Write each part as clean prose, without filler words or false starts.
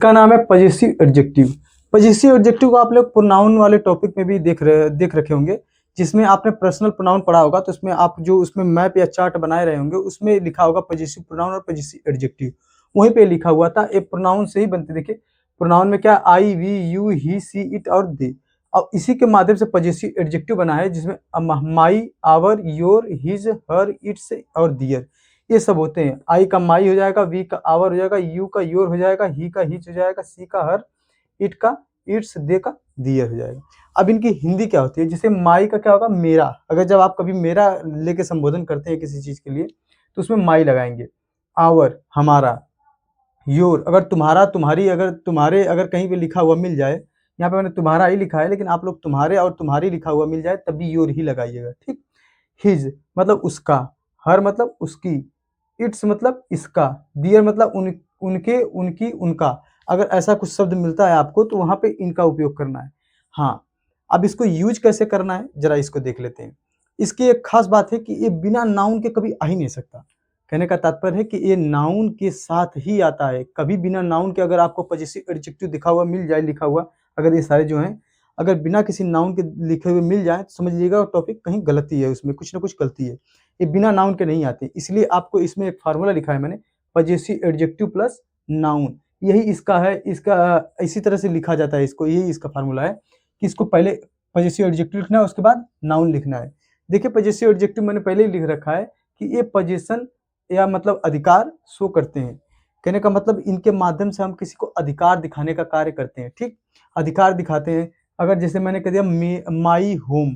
का नाम है पजेसिव एडजेक्टिव। पजेसिव एडजेक्टिव को आप लोग प्रोनाउन वाले टॉपिक में भी देख रखे होंगे, जिसमें आपने पर्सनल प्रोनाउन पढ़ा होगा। तो उसमें आप जो उसमें मैप या चार्ट बनाए रहे होंगे, उसमें लिखा होगा पजेसिव प्रोनाउन और पजेसिव एडजेक्टिव। वहीं पे लिखा हुआ था ये प्रोनाउन से ही बनते। देखिए प्रोनाउन में क्या, I, we, you, he, she, it और दे। अब इसी के माध्यम से पजेसिव एडजेक्टिव बना है, जिसमें my, our, your, his, her, its और दियर ये सब होते हैं। आई का माई हो जाएगा, वी का आवर हो जाएगा, यू का योर हो जाएगा, ही का हिच हो जाएगा, सी का हर, इट का इट्स, दे का दियर हो जाएगा। अब इनकी हिंदी क्या होती है, जैसे माई का क्या होगा, मेरा। अगर जब आप कभी मेरा लेके संबोधन करते हैं किसी चीज के लिए, तो उसमें माई लगाएंगे। आवर हमारा, योर अगर तुम्हारा, तुम्हारी, अगर तुम्हारे अगर कहीं पे लिखा हुआ मिल जाए, यहाँ पे मैंने तुम्हारा ही लिखा है, लेकिन आप लोग तुम्हारे और तुम्हारी लिखा हुआ मिल जाए तब भी योर ही लगाइएगा, ठीक। हिज मतलब उसका, हर मतलब उसकी, इट्स मतलब इसका, दियर मतलब उनके, उनकी, उनका। अगर ऐसा कुछ शब्द मिलता है आपको तो वहां पे इनका उपयोग करना है। हाँ, अब इसको यूज कैसे करना है जरा इसको देख लेते हैं। इसकी एक खास बात है कि ये बिना नाउन के कभी आ ही नहीं सकता। कहने का तात्पर्य है कि ये नाउन के साथ ही आता है। कभी बिना नाउन के अगर आपको पजेसिव एडजेक्टिव दिखा हुआ मिल जाए, लिखा हुआ, अगर ये सारे जो हैं अगर बिना किसी नाउन के लिखे हुए मिल जाए, तो समझ लीजिएगा टॉपिक कहीं गलती है, उसमें कुछ ना कुछ गलती है। ये बिना नाउन के नहीं आते, इसलिए आपको इसमें एक फार्मूला लिखा है मैंने, पजेसिव एडजेक्टिव प्लस नाउन। यही इसका है, इसका इसी तरह से लिखा जाता है इसको। यही इसका फार्मूला है कि इसको पहले पजेसिव एडजेक्टिव लिखना है, उसके बाद नाउन लिखना है। देखिए पजेसिव एडजेक्टिव मैंने पहले ही लिख रखा है कि ये पोजीशन या मतलब अधिकार शो करते हैं। कहने का मतलब इनके माध्यम से हम किसी को अधिकार दिखाने का कार्य करते हैं, ठीक। अधिकार दिखाते हैं। अगर जैसे मैंने कह दिया माई होम,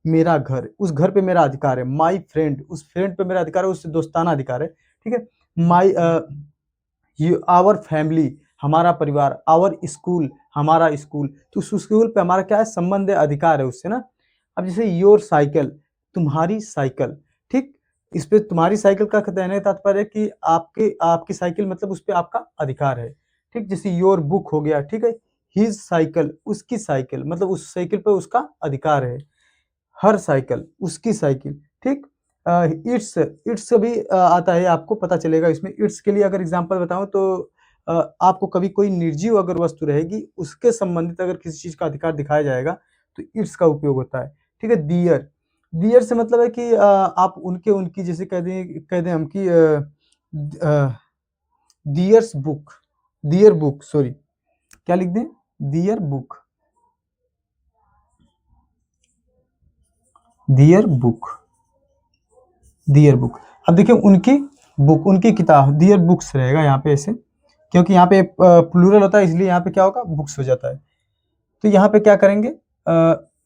मेरा घर, उस घर पे मेरा अधिकार है। माई फ्रेंड, उस फ्रेंड पे मेरा अधिकार है, उससे दोस्ताना अधिकार है, ठीक है। माई आवर फैमिली, हमारा परिवार। आवर स्कूल, हमारा स्कूल। तो उस स्कूल पे हमारा क्या है, संबंध है, अधिकार है उससे ना। अब जैसे योर साइकिल, तुम्हारी साइकिल, ठीक। इस पे तुम्हारी साइकिल का कहने का तात्पर्य है कि आपके आपकी साइकिल मतलब उस पे आपका अधिकार है, ठीक। जैसे योर बुक हो गया, ठीक है। हिज साइकिल, उसकी साइकिल मतलब उस साइकिल पे उसका अधिकार है। हर साइकिल, उसकी साइकिल, ठीक। इट्स, इट्स भी आता है, आपको पता चलेगा इसमें। इट्स के लिए अगर एग्जांपल बताऊं तो आपको कभी कोई निर्जीव अगर वस्तु रहेगी, उसके संबंधित अगर किसी चीज का अधिकार दिखाया जाएगा तो इट्स का उपयोग होता है, ठीक है। दियर, दियर से मतलब है कि आप उनके, उनकी, जैसे कह दें हम कि दियर्स बुक, दियर बुक, सॉरी क्या लिख दें, दियर बुक, दियर बुक, दियर बुक। अब देखिए उनकी बुक, उनकी किताब, दियर बुक्स रहेगा यहाँ पे ऐसे, क्योंकि यहाँ पे प्लूरल होता है, इसलिए यहाँ पे क्या होगा, बुक्स हो जाता है। तो यहाँ पे क्या करेंगे,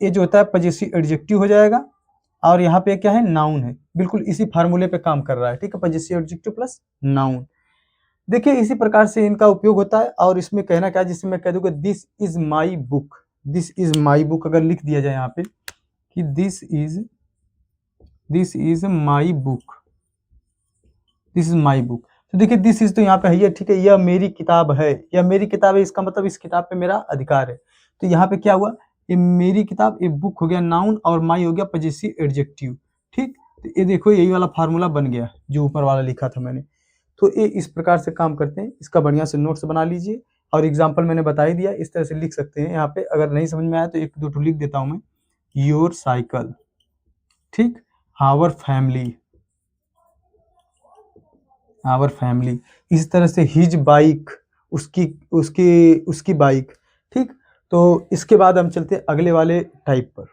ये जो होता है पजेसिव एडजेक्टिव हो जाएगा, और यहाँ पे क्या है, नाउन है। बिल्कुल इसी फार्मूले पे काम कर रहा है, ठीक है। Possessive adjective plus noun. देखिए इसी प्रकार से इनका उपयोग होता है। और इसमें कहना क्या है, जिससे मैं कह दूंगा this is my book, this is my book अगर लिख दिया जाए यहाँ पे कि this is my book, this is my book. तो देखिए दिस इज तो यहाँ पे है ही, ठीक है। यह मेरी किताब है, यह मेरी किताब है, इसका मतलब इस किताब पे मेरा अधिकार है। तो यहाँ पे क्या हुआ, ये मेरी किताब, ये बुक हो गया नाउन, और माई हो गया पजेसिव एडजेक्टिव, ठीक। तो ये देखो यही वाला फार्मूला बन गया जो ऊपर वाला लिखा था मैंने। तो ये इस प्रकार से काम करते हैं। इसका बढ़िया से नोट्स बना लीजिए, और एग्जाम्पल मैंने बता ही दिया, इस तरह से लिख सकते हैं। यहाँ पे अगर नहीं समझ में आया तो एक दो ठो लिख देता हूँ मैं। योर साइकिल, ठीक। Our family, our family. इस तरह से हिज बाइक, उसकी उसकी उसकी बाइक, ठीक। तो इसके बाद हम चलते हैं अगले वाले टाइप पर।